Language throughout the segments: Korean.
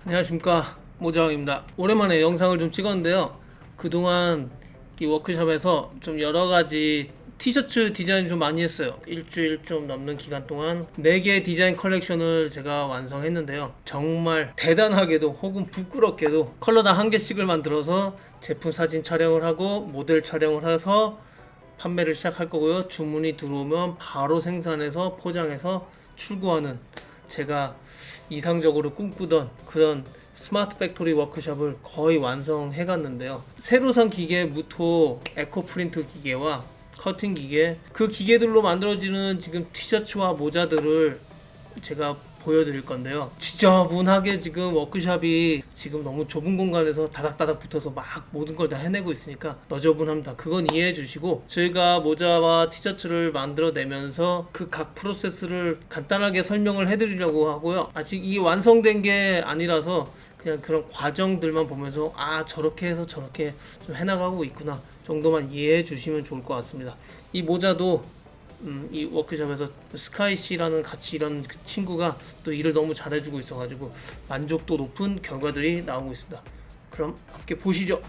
안녕하십니까, 모자왕입니다. 오랜만에 영상을 좀 찍었는데요. 그동안 이 워크숍에서 좀 여러가지 티셔츠 디자인 좀 많이 했어요. 일주일 좀 넘는 기간 동안 4개의 디자인 컬렉션을 제가 완성했는데요. 정말 대단하게도 혹은 부끄럽게도 컬러당 1개씩을 만들어서 제품 사진 촬영을 하고 모델 촬영을 해서 판매를 시작할 거고요. 주문이 들어오면 바로 생산해서 포장해서 출고하는, 제가 이상적으로 꿈꾸던 그런 스마트 팩토리 워크숍을 거의 완성해 갔는데요. 새로 산 기계 무토 에코 프린트 기계와 커팅 기계, 그 기계들로 만들어지는 지금 티셔츠와 모자들을 제가 보여드릴 건데요. 지저분하게 지금 워크숍이 지금 너무 좁은 공간에서 다닥다닥 붙어서 막 모든 걸 다 해내고 있으니까 너저분합니다. 그건 이해해 주시고, 저희가 모자와 티셔츠를 만들어내면서 그 각 프로세스를 간단하게 설명을 해드리려고 하고요. 아직 이 완성된 게 아니라서 그냥 그런 과정들만 보면서 저렇게 해서 저렇게 좀 해나가고 있구나 정도만 이해해 주시면 좋을 것 같습니다. 이 모자도 이 워크숍에서 스카이 씨라는 같이 일하는 그 친구가 또 일을 너무 잘해주고 있어가지고 만족도 높은 결과들이 나오고 있습니다. 그럼 함께 보시죠.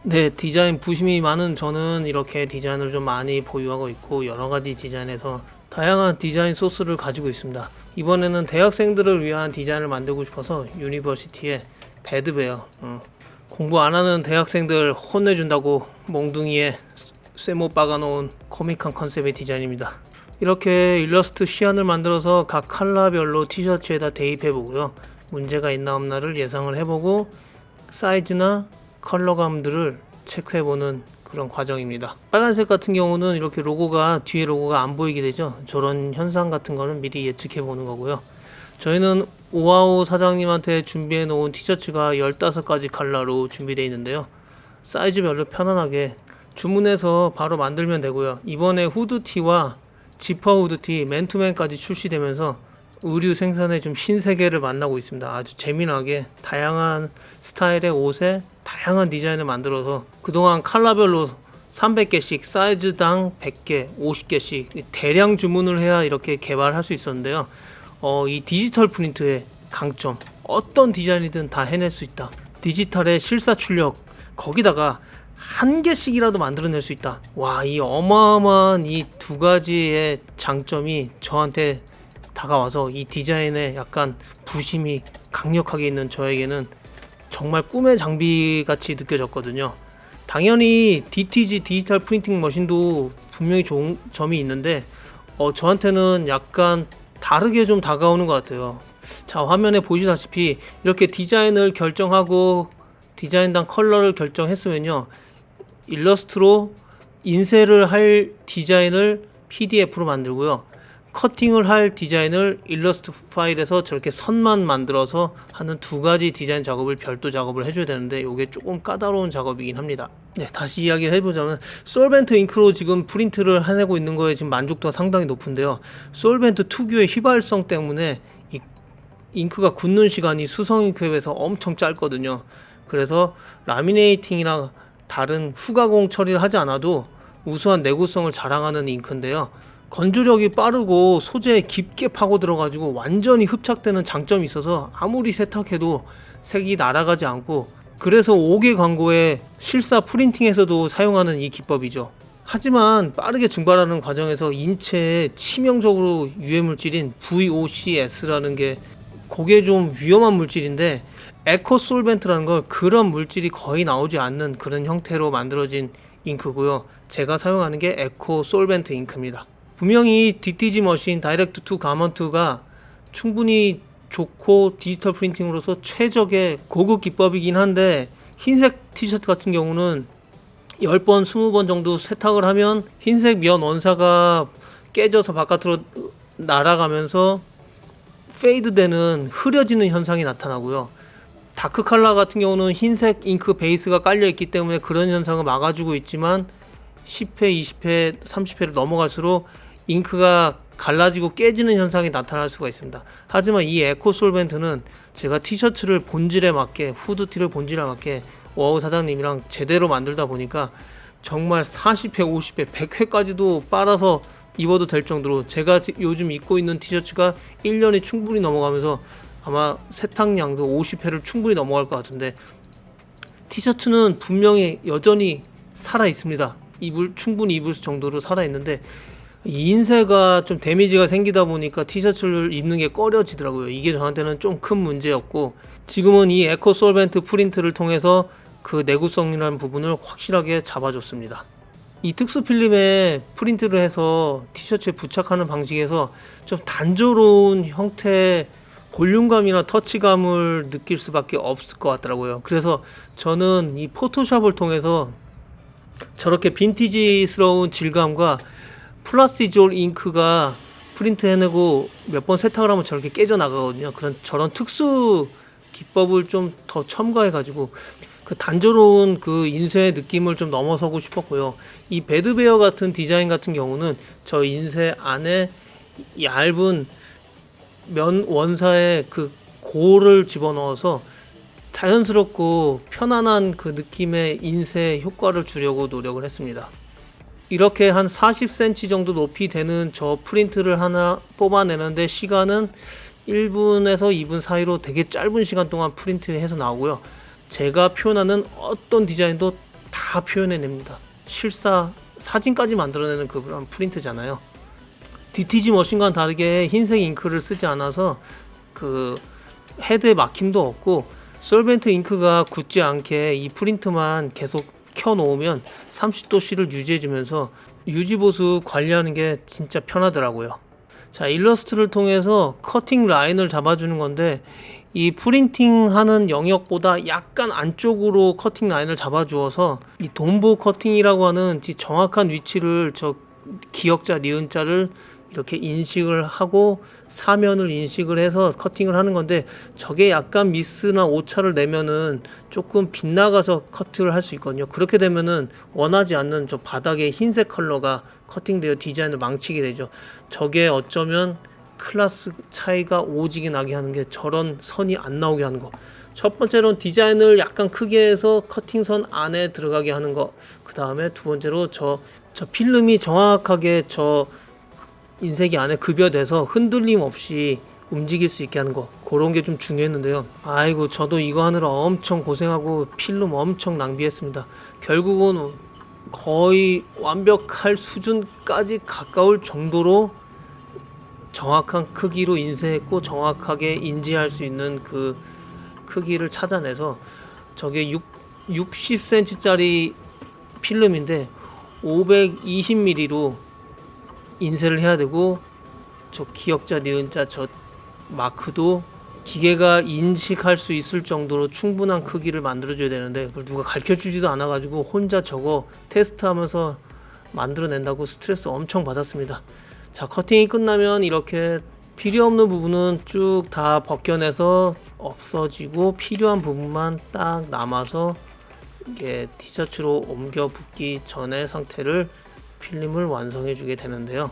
네, 디자인 부심이 많은 저는 이렇게 디자인을 좀 많이 보유하고 있고, 여러가지 디자인에서 다양한 디자인 소스를 가지고 있습니다. 이번에는 대학생들을 위한 디자인을 만들고 싶어서 유니버시티의 배드베어, 공부 안 하는 대학생들 혼내준다고 몽둥이에 쇠못 박아놓은 코믹한 컨셉의 디자인입니다. 이렇게 일러스트 시안을 만들어서 각 컬러별로 티셔츠에다 대입해보고요. 문제가 있나 없나를 예상을 해보고 사이즈나 컬러감들을 체크해보는 그런 과정입니다. 빨간색 같은 경우는 이렇게 뒤에 로고가 안 보이게 되죠. 저런 현상 같은 거는 미리 예측해보는 거고요. 저희는 오하오 사장님한테 준비해 놓은 티셔츠가 15가지 컬러로 준비되어 있는데요. 사이즈별로 편안하게 주문해서 바로 만들면 되고요. 이번에 후드티와 지퍼 후드티, 맨투맨까지 출시되면서 의류 생산에 좀 신세계를 만나고 있습니다. 아주 재미나게 다양한 스타일의 옷에 다양한 디자인을 만들어서 그동안 컬러별로 300개씩, 사이즈당 100개, 50개씩 대량 주문을 해야 이렇게 개발할 수 있었는데요. 이 디지털 프린트의 강점, 어떤 디자인이든 다 해낼 수 있다. 디지털의 실사 출력, 거기다가 1개씩이라도 만들어낼 수 있다. 와, 이 어마어마한 이 두 가지의 장점이 저한테 다가와서 이 디자인에 약간 부심이 강력하게 있는 저에게는 정말 꿈의 장비 같이 느껴졌거든요. 당연히 DTG 디지털 프린팅 머신도 분명히 좋은 점이 있는데 저한테는 약간 다르게 좀 다가오는 것 같아요. 자, 화면에 보시다시피 이렇게 디자인을 결정하고 디자인당 컬러를 결정했으면요, 일러스트로 인쇄를 할 디자인을 PDF로 만들고요, 커팅을 할 디자인을 일러스트 파일에서 저렇게 선만 만들어서 하는 두 가지 디자인 작업을 별도 작업을 해줘야 되는데, 이게 조금 까다로운 작업이긴 합니다. 네, 다시 이야기를 해보자면 솔벤트 잉크로 지금 프린트를 해내고 있는 거에 지금 만족도가 상당히 높은데요. 솔벤트 특유의 휘발성 때문에 이 잉크가 굳는 시간이 수성 잉크에 비해서 엄청 짧거든요. 그래서 라미네이팅이나 다른 후가공 처리를 하지 않아도 우수한 내구성을 자랑하는 잉크인데요. 건조력이 빠르고 소재에 깊게 파고 들어가지고 완전히 흡착되는 장점이 있어서 아무리 세탁해도 색이 날아가지 않고, 그래서 5개 광고에 실사 프린팅에서도 사용하는 이 기법이죠. 하지만 빠르게 증발하는 과정에서 인체에 치명적으로 유해물질인 VOCS라는 게, 그게 좀 위험한 물질인데, 에코 솔벤트라는 걸 그런 물질이 거의 나오지 않는 그런 형태로 만들어진 잉크고요. 제가 사용하는 게 에코 솔벤트 잉크입니다. 분명히 DTG 머신, 다이렉트 투 가먼트가 충분히 좋고 디지털 프린팅으로서 최적의 고급 기법이긴 한데, 흰색 티셔츠 같은 경우는 10번, 20번 정도 세탁을 하면 흰색 면 원사가 깨져서 바깥으로 날아가면서 페이드되는, 흐려지는 현상이 나타나고요. 다크 컬러 같은 경우는 흰색 잉크 베이스가 깔려 있기 때문에 그런 현상을 막아주고 있지만 10회, 20회, 30회를 넘어갈수록 잉크가 갈라지고 깨지는 현상이 나타날 수가 있습니다. 하지만 이 에코 솔벤트는 제가 티셔츠를 본질에 맞게, 후드티를 본질에 맞게 워우 사장님이랑 제대로 만들다 보니까 정말 40회, 50회, 100회까지도 빨아서 입어도 될 정도로, 제가 요즘 입고 있는 티셔츠가 1년이 충분히 넘어가면서 아마 세탁량도 50회를 충분히 넘어갈 것 같은데, 티셔츠는 분명히 여전히 살아 있습니다. 충분히 입을 정도로 살아 있는데, 인쇄가 좀 데미지가 생기다 보니까 티셔츠를 입는 게 꺼려지더라고요. 이게 저한테는 좀 큰 문제였고, 지금은 이 에코 솔벤트 프린트를 통해서 그 내구성이라는 부분을 확실하게 잡아줬습니다. 이 특수 필름에 프린트를 해서 티셔츠에 부착하는 방식에서 좀 단조로운 형태의 볼륨감이나 터치감을 느낄 수밖에 없을 것 같더라고요. 그래서 저는 이 포토샵을 통해서 저렇게 빈티지스러운 질감과 플라스티졸 잉크가 프린트 해내고 몇 번 세탁을 하면 저렇게 깨져 나가거든요. 저런 특수 기법을 좀 더 첨가해 가지고 그 단조로운 그 인쇄의 느낌을 좀 넘어서고 싶었고요. 이 베드베어 같은 디자인 같은 경우는 저 인쇄 안에 얇은 면 원사의 그 골을 집어넣어서 자연스럽고 편안한 그 느낌의 인쇄 효과를 주려고 노력을 했습니다. 이렇게 한 40cm 정도 높이 되는 저 프린트를 하나 뽑아내는데 시간은 1분에서 2분 사이로 되게 짧은 시간 동안 프린트해서 나오고요. 제가 표현하는 어떤 디자인도 다 표현해냅니다. 실사 사진까지 만들어내는 그런 프린트잖아요. DTG 머신과는 다르게 흰색 잉크를 쓰지 않아서 그 헤드에 막힘도 없고, 솔벤트 잉크가 굳지 않게 이 프린트만 계속 켜놓으면 30도씨를 유지해주면서 유지보수 관리하는 게 진짜 편하더라고요. 자, 일러스트를 통해서 커팅 라인을 잡아주는 건데, 이 프린팅 하는 영역보다 약간 안쪽으로 커팅 라인을 잡아주어서 이 돈보 커팅이라고 하는 정확한 위치를, 저 기역자, 니은자를 이렇게 인식을 하고 사면을 인식을 해서 커팅을 하는 건데, 저게 약간 미스나 오차를 내면은 조금 빗나가서 커트를 할 수 있거든요. 그렇게 되면은 원하지 않는 저 바닥에 흰색 컬러가 커팅되어 디자인을 망치게 되죠. 저게 어쩌면 클래스 차이가 오지게 나게 하는 게 저런 선이 안 나오게 하는 거. 첫 번째로는 디자인을 약간 크게 해서 커팅선 안에 들어가게 하는 거. 그 다음에 두 번째로 저 필름이 정확하게 저 인쇄기 안에 급여돼서 흔들림 없이 움직일 수 있게 하는 거, 그런 게 좀 중요했는데요. 아이고, 저도 이거 하느라 엄청 고생하고 필름 엄청 낭비했습니다. 결국은 거의 완벽할 수준까지 가까울 정도로 정확한 크기로 인쇄했고, 정확하게 인지할 수 있는 그 크기를 찾아내서, 저게 60cm짜리 필름인데 520mm로 인쇄를 해야 되고, 저 기역자, 니은자, 저 마크도 기계가 인식할 수 있을 정도로 충분한 크기를 만들어줘야 되는데, 그걸 누가 가르쳐주지도 않아가지고 혼자 저거 테스트하면서 만들어낸다고 스트레스 엄청 받았습니다. 자, 커팅이 끝나면 이렇게 필요 없는 부분은 쭉 다 벗겨내서 없어지고, 필요한 부분만 딱 남아서 이게 티셔츠로 옮겨 붙기 전의 상태를 필름을 완성해 주게 되는데요.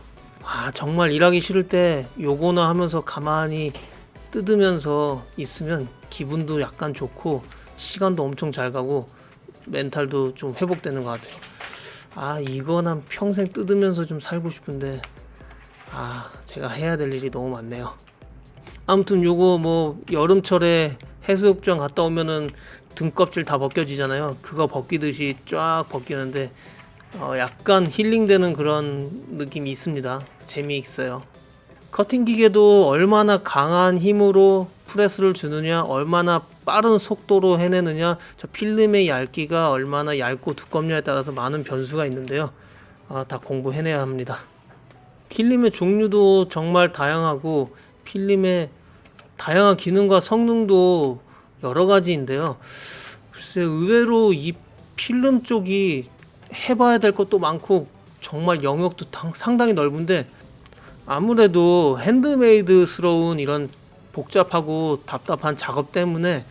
정말 일하기 싫을 때 요거나 하면서 가만히 뜯으면서 있으면 기분도 약간 좋고, 시간도 엄청 잘 가고, 멘탈도 좀 회복되는 것 같아요. 이거는 평생 뜯으면서 좀 살고 싶은데, 제가 해야 될 일이 너무 많네요. 아무튼 요거 뭐 여름철에 해수욕장 갔다 오면은 등껍질 다 벗겨지잖아요. 그거 벗기듯이 쫙 벗기는데 약간 힐링되는 그런 느낌이 있습니다. 재미있어요. 커팅 기계도 얼마나 강한 힘으로 프레스를 주느냐, 얼마나 빠른 속도로 해내느냐, 저 필름의 얇기가 얼마나 얇고 두껍냐에 따라서 많은 변수가 있는데요. 다 공부해내야 합니다. 필름의 종류도 정말 다양하고, 필름의 다양한 기능과 성능도 여러 가지인데요. 글쎄, 의외로 이 필름 쪽이 해봐야 될 것도 많고 정말 영역도 상당히 넓은데, 아무래도 핸드메이드스러운 이런 복잡하고 답답한 작업 때문에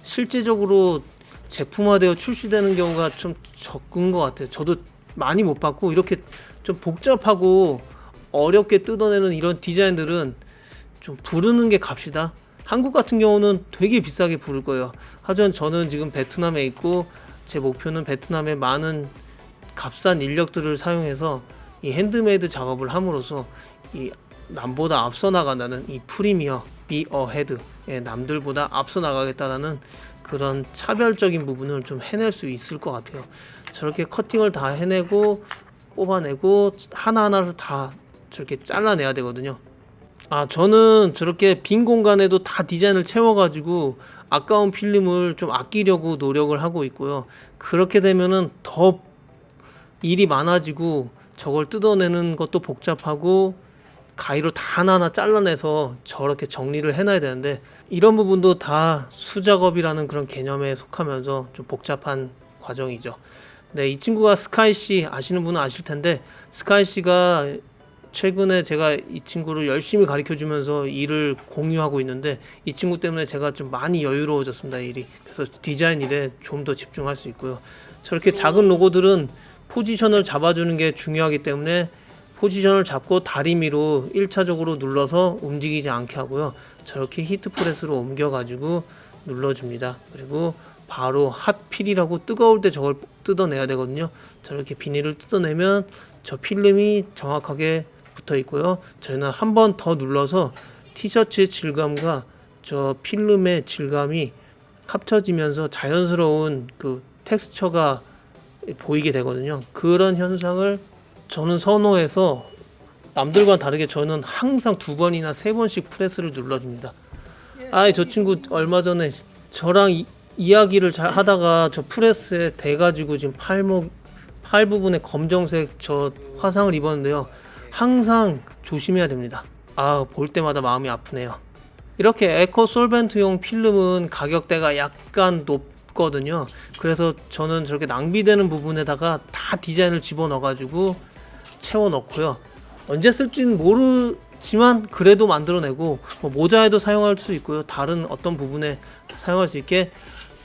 실제적으로 제품화되어 출시되는 경우가 좀 적은 것 같아요. 저도 많이 못 봤고, 이렇게 좀 복잡하고 어렵게 뜯어내는 이런 디자인들은 좀 부르는 게 값이다. 한국 같은 경우는 되게 비싸게 부를 거예요. 하지만 저는 지금 베트남에 있고 제 목표는 베트남의 많은 값싼 인력들을 사용해서 이 핸드메이드 작업을 함으로써 이 남보다 앞서 나간다는 이 프리미어 be ahead, 남들보다 앞서 나가겠다라는 그런 차별적인 부분을 좀 해낼 수 있을 것 같아요. 저렇게 커팅을 다 해내고 뽑아내고 하나하나를 다 저렇게 잘라내야 되거든요. 저는 저렇게 빈 공간에도 다 디자인을 채워가지고 아까운 필름을 좀 아끼려고 노력을 하고 있고요. 그렇게 되면은 더 일이 많아지고 저걸 뜯어내는 것도 복잡하고 가위로 다 하나하나 잘라내서 저렇게 정리를 해놔야 되는데, 이런 부분도 다 수작업이라는 그런 개념에 속하면서 좀 복잡한 과정이죠. 네, 이 친구가 스카이씨, 아시는 분은 아실 텐데, 스카이씨가 최근에 제가 이 친구를 열심히 가르쳐 주면서 일을 공유하고 있는데, 이 친구 때문에 제가 좀 많이 여유로워졌습니다, 일이. 그래서 디자인 일에 좀 더 집중할 수 있고요. 저렇게 작은 로고들은 포지션을 잡아주는 게 중요하기 때문에 포지션을 잡고 다리미로 1차적으로 눌러서 움직이지 않게 하고요. 저렇게 히트 프레스로 옮겨 가지고 눌러줍니다. 그리고 바로 핫필이라고 뜨거울 때 저걸 뜯어내야 되거든요. 저렇게 비닐을 뜯어내면 저 필름이 정확하게 붙어 있고요. 저희는 한 번 더 눌러서 티셔츠의 질감과 저 필름의 질감이 합쳐지면서 자연스러운 그 텍스처가 보이게 되거든요. 그런 현상을 저는 선호해서, 남들과 다르게 저는 항상 2번이나 3번씩 프레스를 눌러줍니다. 저 친구 얼마 전에 저랑 이야기를 잘 하다가 저 프레스에 대가지고 지금 팔 부분에 검정색 저 화상을 입었는데요. 항상 조심해야 됩니다. 볼 때마다 마음이 아프네요. 이렇게 에코 솔벤트용 필름은 가격대가 약간 높거든요. 그래서 저는 저렇게 낭비되는 부분에다가 다 디자인을 집어넣어가지고 채워 넣고요. 언제 쓸지는 모르지만 그래도 만들어내고, 모자에도 사용할 수 있고요. 다른 어떤 부분에 사용할 수 있게,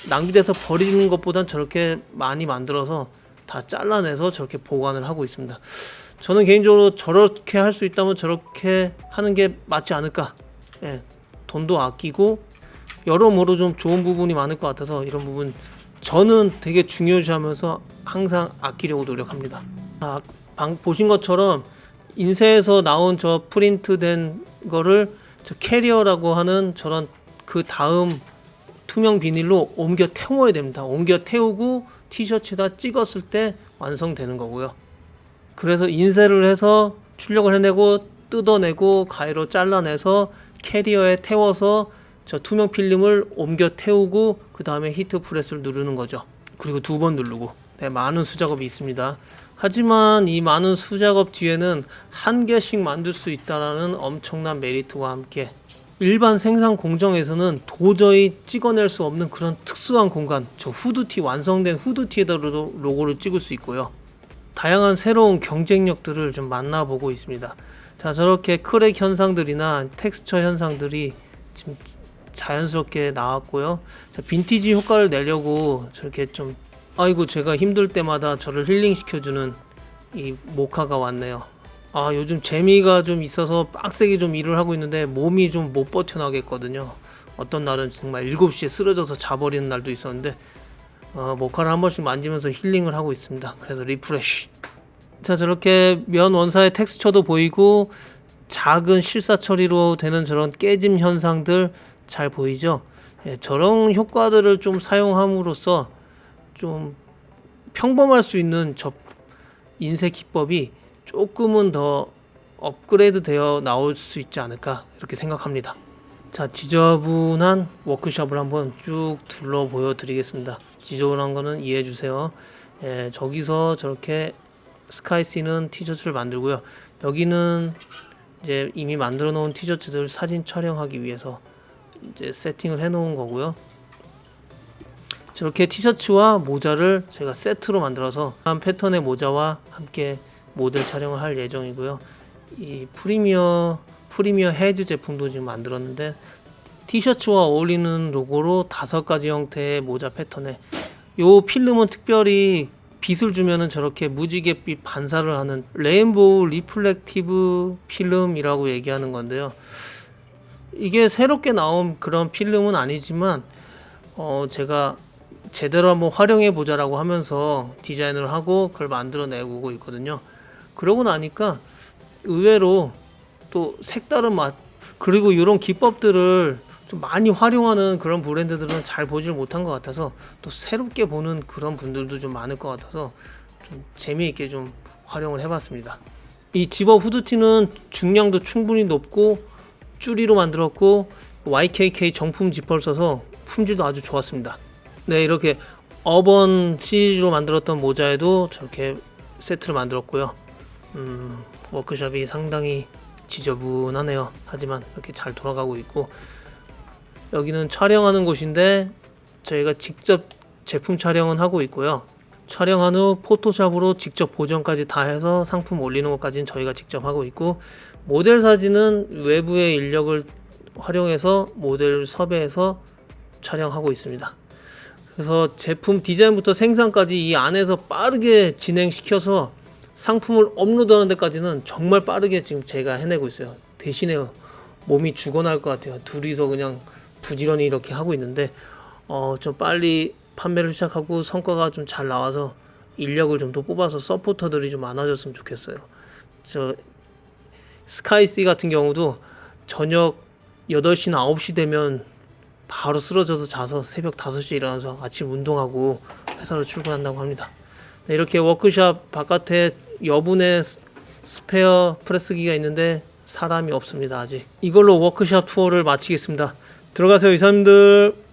낭비돼서 버리는 것보단 저렇게 많이 만들어서 다 잘라내서 저렇게 보관을 하고 있습니다. 저는 개인적으로 저렇게 할 수 있다면 저렇게 하는 게 맞지 않을까. 돈도 아끼고 여러모로 좀 좋은 부분이 많을 것 같아서 이런 부분 저는 되게 중요시하면서 항상 아끼려고 노력합니다. 보신 것처럼 인쇄에서 나온 저 프린트된 거를 저 캐리어라고 하는 저런 그 다음 투명 비닐로 옮겨 태워야 됩니다. 옮겨 태우고 티셔츠에다 찍었을 때 완성되는 거고요. 그래서 인쇄를 해서 출력을 해내고 뜯어내고 가위로 잘라내서 캐리어에 태워서 저 투명 필름을 옮겨 태우고 그 다음에 히트 프레스를 누르는 거죠. 그리고 2번 누르고. 많은 수작업이 있습니다. 하지만 이 많은 수작업 뒤에는 한 개씩 만들 수 있다는 엄청난 메리트와 함께 일반 생산 공정에서는 도저히 찍어낼 수 없는 그런 특수한 공간, 저 후드티, 완성된 후드티에다도 로고를 찍을 수 있고요. 다양한 새로운 경쟁력들을 좀 만나보고 있습니다. 저렇게 크랙 현상들이나 텍스처 현상들이 지금 자연스럽게 나왔고요. 빈티지 효과를 내려고 저렇게 좀, 제가 힘들 때마다 저를 힐링 시켜주는 이 모카가 왔네요. 요즘 재미가 좀 있어서 빡세게 좀 일을 하고 있는데 몸이 좀 못 버텨나겠거든요. 어떤 날은 정말 7시에 쓰러져서 자버리는 날도 있었는데 모카를 한 번씩 만지면서 힐링을 하고 있습니다. 그래서 리프레쉬. 저렇게 면 원사의 텍스처도 보이고 작은 실사 처리로 되는 저런 깨짐 현상들 잘 보이죠? 저런 효과들을 좀 사용함으로써 좀 평범할 수 있는 저 인쇄 기법이 조금은 더 업그레이드 되어 나올 수 있지 않을까 이렇게 생각합니다. 지저분한 워크숍을 한번 쭉 둘러 보여 드리겠습니다. 지저분한 거는 이해해 주세요. 저기서 저렇게 스카이씨는 티셔츠를 만들고요. 여기는 이제 이미 만들어 놓은 티셔츠들 사진 촬영하기 위해서 이제 세팅을 해 놓은 거고요. 저렇게 티셔츠와 모자를 제가 세트로 만들어서 한 패턴의 모자와 함께 모델 촬영을 할 예정이고요. 이 프리미어 헤즈 제품도 지금 만들었는데 티셔츠와 어울리는 로고로 5가지 형태의 모자 패턴에, 요 필름은 특별히 빛을 주면은 저렇게 무지갯빛 반사를 하는 레인보우 리플렉티브 필름이라고 얘기하는 건데요. 이게 새롭게 나온 그런 필름은 아니지만 제가 제대로 한번 활용해 보자라고 하면서 디자인을 하고 그걸 만들어내고 있거든요. 그러고 나니까 의외로 또 색다른 맛, 그리고 이런 기법들을 좀 많이 활용하는 그런 브랜드들은 잘 보질 못한 것 같아서 또 새롭게 보는 그런 분들도 좀 많을 것 같아서 좀 재미있게 좀 활용을 해봤습니다. 이 집업 후드티는 중량도 충분히 높고 쭈리로 만들었고 YKK 정품 지퍼를 써서 품질도 아주 좋았습니다. 네, 이렇게 어번 시리즈로 만들었던 모자에도 저렇게 세트를 만들었고요. 워크숍이 상당히 지저분하네요. 하지만 이렇게 잘 돌아가고 있고, 여기는 촬영하는 곳인데 저희가 직접 제품 촬영은 하고 있고요. 촬영한 후 포토샵으로 직접 보정까지 다 해서 상품 올리는 것까지는 저희가 직접 하고 있고, 모델 사진은 외부의 인력을 활용해서 모델 섭외해서 촬영하고 있습니다. 그래서 제품 디자인부터 생산까지 이 안에서 빠르게 진행시켜서 상품을 업로드하는 데까지는 정말 빠르게 지금 제가 해내고 있어요. 대신에 몸이 죽어날 것 같아요. 둘이서 그냥 부지런히 이렇게 하고 있는데 좀 빨리 판매를 시작하고 성과가 좀 잘 나와서 인력을 좀 더 뽑아서 서포터들이 좀 많아졌으면 좋겠어요. 저 스카이씨 같은 경우도 저녁 8시나 9시 되면 바로 쓰러져서 자서 새벽 5시에 일어나서 아침 운동하고 회사로 출근한다고 합니다. 네, 이렇게 워크샵 바깥에 여분의 스페어 프레스기가 있는데 사람이 없습니다. 아직. 이걸로 워크샵 투어를 마치겠습니다. 들어가세요, 이사님들.